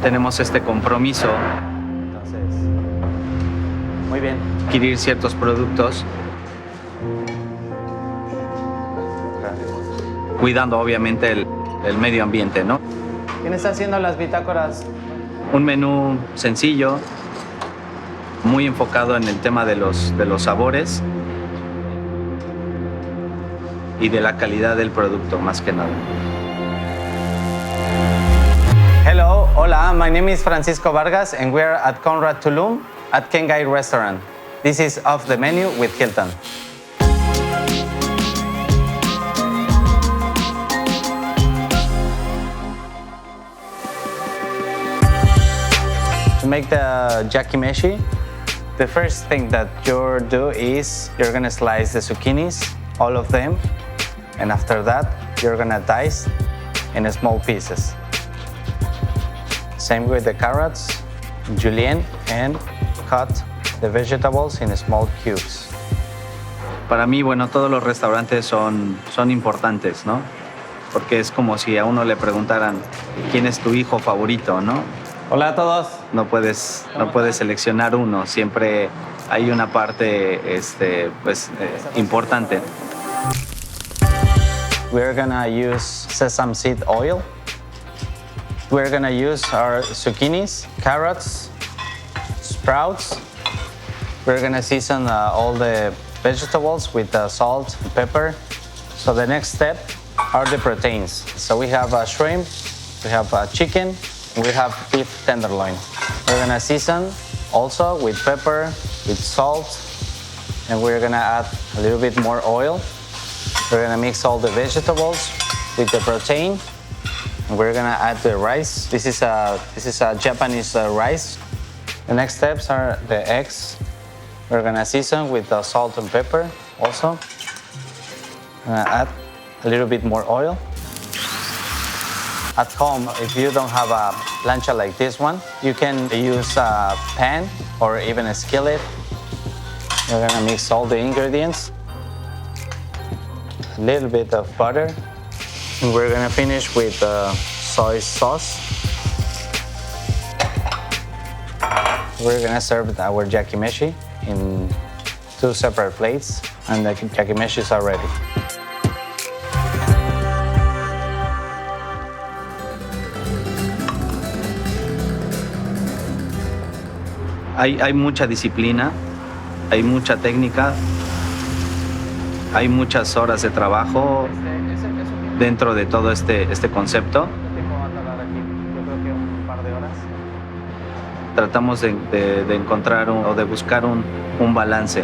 tenemos este compromiso. Entonces, muy bien. Adquirir ciertos productos, cuidando obviamente el medio ambiente, ¿no? ¿Quién está haciendo las bitácoras? Un menú sencillo, muy enfocado en el tema de los sabores y de la calidad del producto, más que nada. Hello, hola, my name is Francisco Vargas and we're at Conrad Tulum at Kengai Restaurant. This is Off the Menu with Hilton. To make the yakimeshi, the first thing that you'll do is you're gonna slice the zucchinis, all of them, and after that, you're gonna dice in small pieces. Same with the carrots, julienne, and cut the vegetables in small cubes. Para mí, bueno, todos los restaurantes son importantes, ¿no? Porque es como si a uno le preguntaran quién es tu hijo favorito, ¿no? Hola a todos. No puedes seleccionar uno, siempre hay una parte importante. We're gonna use sesame seed oil. We're gonna use our zucchinis, carrots, sprouts. We're gonna season all the vegetables with salt and pepper. So the next step are the proteins. So we have shrimp, we have chicken, we have beef tenderloin. We're gonna season also with pepper, with salt, and we're gonna add a little bit more oil. We're gonna mix all the vegetables with the protein, and we're gonna add the rice. This is a Japanese rice. The next steps are the eggs. We're gonna season with salt and pepper also. Add a little bit more oil. At home, if you don't have a plancha like this one, you can use a pan or even a skillet. We're gonna mix all the ingredients. A little bit of butter. And we're gonna finish with soy sauce. We're gonna serve our yakimeshi in 2 separate plates, and the yakimeshi is already. Hay mucha disciplina, hay mucha técnica, hay muchas horas de trabajo dentro de todo este concepto. Tratamos de encontrar o de buscar un balance